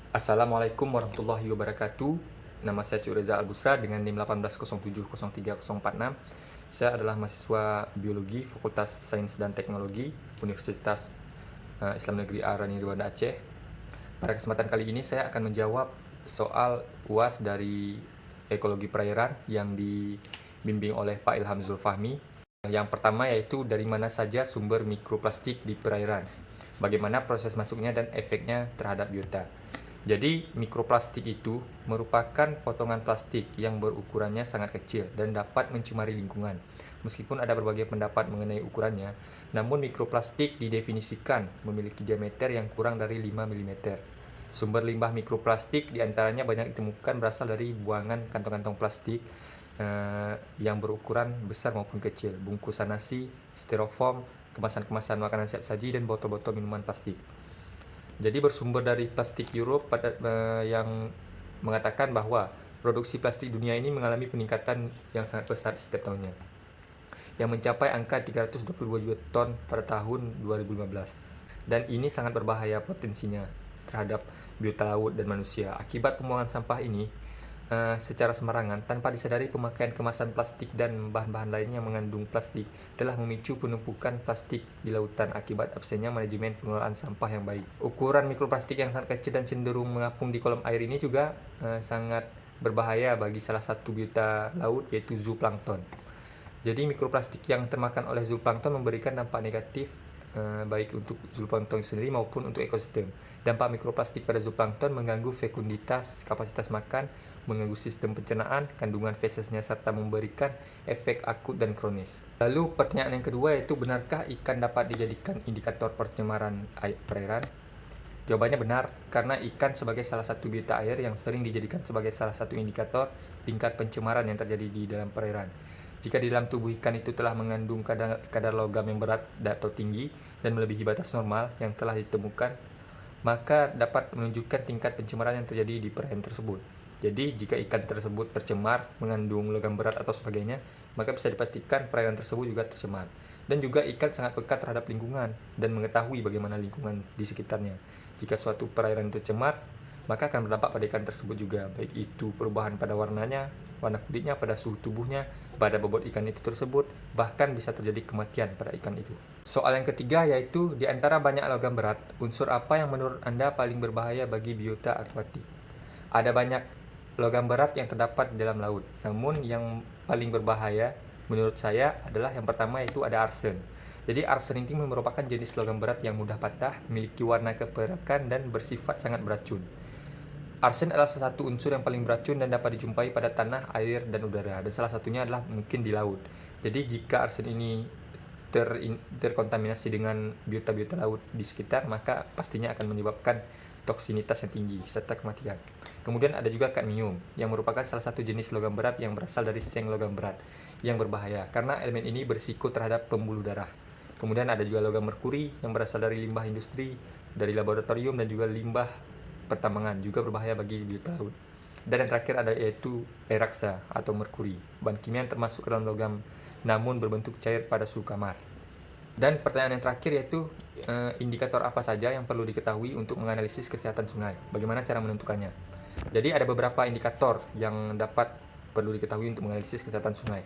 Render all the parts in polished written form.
Assalamualaikum warahmatullahi wabarakatuh. Nama saya Cuk Reza Albusra dengan NIM 180703046. Saya adalah mahasiswa Biologi Fakultas Sains dan Teknologi Universitas Islam Negeri Arani Rwanda Aceh. Pada kesempatan kali ini saya akan menjawab soal UAS dari Ekologi Perairan yang dibimbing oleh Pak Ilham Zulfahmi. Yang pertama yaitu dari mana saja sumber mikroplastik di perairan, bagaimana proses masuknya dan efeknya terhadap biota. Jadi mikroplastik itu merupakan potongan plastik yang berukurannya sangat kecil dan dapat mencemari lingkungan. Meskipun ada berbagai pendapat mengenai ukurannya, namun mikroplastik didefinisikan memiliki diameter yang kurang dari 5 mm. Sumber limbah mikroplastik diantaranya banyak ditemukan berasal dari buangan kantong-kantong plastik yang berukuran besar maupun kecil, bungkusan nasi, styrofoam, kemasan-kemasan makanan siap saji, dan botol-botol minuman plastik. Jadi bersumber dari Plastik Europe yang mengatakan bahwa produksi plastik dunia ini mengalami peningkatan yang sangat pesat setiap tahunnya, yang mencapai angka 322 juta ton pada tahun 2015. Dan ini sangat berbahaya potensinya terhadap biota laut dan manusia. Akibat pembuangan sampah ini secara sembarangan tanpa disadari, pemakaian kemasan plastik dan bahan-bahan lainnya yang mengandung plastik telah memicu penumpukan plastik di lautan akibat absennya manajemen pengelolaan sampah yang baik. Ukuran mikroplastik yang sangat kecil dan cenderung mengapung di kolam air ini juga sangat berbahaya bagi salah satu biota laut, yaitu zooplankton. Jadi mikroplastik yang termakan oleh zooplankton memberikan dampak negatif baik untuk zooplankton sendiri maupun untuk ekosistem. Dampak mikroplastik pada zooplankton mengganggu fekunditas, kapasitas makan, mengganggu sistem pencernaan, kandungan fesesnya, serta memberikan efek akut dan kronis. Lalu pertanyaan yang kedua yaitu, benarkah ikan dapat dijadikan indikator pencemaran air perairan? Jawabannya benar, karena ikan sebagai salah satu biota air yang sering dijadikan sebagai salah satu indikator tingkat pencemaran yang terjadi di dalam perairan. Jika di dalam tubuh ikan itu telah mengandung kadar logam yang berat atau tinggi dan melebihi batas normal yang telah ditemukan, maka dapat menunjukkan tingkat pencemaran yang terjadi di perairan tersebut. Jadi, jika ikan tersebut tercemar, mengandung logam berat atau sebagainya, maka bisa dipastikan perairan tersebut juga tercemar. Dan juga ikan sangat peka terhadap lingkungan dan mengetahui bagaimana lingkungan di sekitarnya. Jika suatu perairan tercemar, maka akan berdampak pada ikan tersebut juga, baik itu perubahan pada warnanya, warna kulitnya, pada suhu tubuhnya, pada bobot ikan itu tersebut, bahkan bisa terjadi kematian pada ikan itu. Soal yang ketiga yaitu, di antara banyak logam berat, unsur apa yang menurut Anda paling berbahaya bagi biota akuatik? Ada banyak logam berat yang terdapat di dalam laut, namun yang paling berbahaya menurut saya adalah yang pertama, yaitu ada arsen. Jadi arsen ini merupakan jenis logam berat yang mudah patah, memiliki warna keperakan, dan bersifat sangat beracun. Arsen adalah salah satu unsur yang paling beracun dan dapat dijumpai pada tanah, air, dan udara, dan salah satunya adalah mungkin di laut. Jadi jika arsen ini terkontaminasi dengan biota-biota laut di sekitar, maka pastinya akan menyebabkan toksinitas yang tinggi serta kematian. Kemudian ada juga kadmium, yang merupakan salah satu jenis logam berat yang berasal dari seng logam berat yang berbahaya karena elemen ini berisiko terhadap pembuluh darah. Kemudian ada juga logam merkuri yang berasal dari limbah industri, dari laboratorium, dan juga limbah pertambangan, juga berbahaya bagi biota laut. Dan yang terakhir ada yaitu eraksa atau merkuri, bahan kimia yang termasuk ke dalam logam namun berbentuk cair pada suhu kamar. Dan pertanyaan yang terakhir yaitu, indikator apa saja yang perlu diketahui untuk menganalisis kesehatan sungai? Bagaimana cara menentukannya? Jadi ada beberapa indikator yang dapat perlu diketahui untuk menganalisis kesehatan sungai.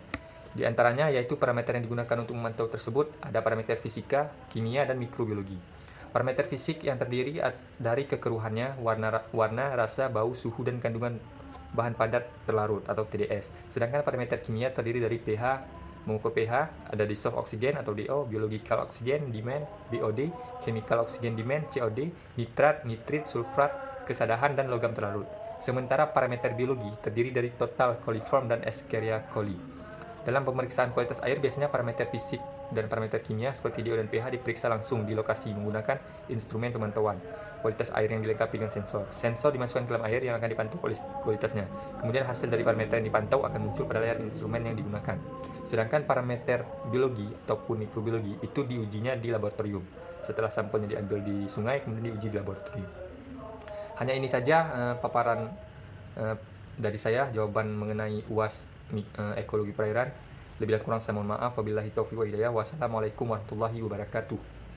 Di antaranya yaitu parameter yang digunakan untuk memantau tersebut, ada parameter fisika, kimia, dan mikrobiologi. Parameter fisik yang terdiri dari kekeruhannya, warna, rasa, bau, suhu, dan kandungan bahan padat terlarut atau TDS. Sedangkan parameter kimia terdiri dari pH, mengukur pH, ada dissolved oxygen atau DO, biological oxygen demand, BOD, chemical oxygen demand, COD, nitrat, nitrit, sulfat, kesadahan, dan logam terlarut. Sementara parameter biologi terdiri dari total coliform dan Escherichia coli. Dalam pemeriksaan kualitas air, biasanya parameter fisik dan parameter kimia seperti DO dan pH diperiksa langsung di lokasi menggunakan instrumen pemantauan kualitas air yang dilengkapi dengan sensor. Sensor dimasukkan ke dalam air yang akan dipantau kualitasnya. Kemudian hasil dari parameter yang dipantau akan muncul pada layar instrumen yang digunakan. Sedangkan parameter biologi ataupun mikrobiologi itu diujinya di laboratorium. Setelah sampelnya diambil di sungai, kemudian diuji di laboratorium. Hanya ini saja paparan dari saya, jawaban mengenai UAS ekologi perairan. Lebih dan kurang saya mohon maaf. Wabillahi taufiq wa hidayah. Wassalamualaikum warahmatullahi wabarakatuh.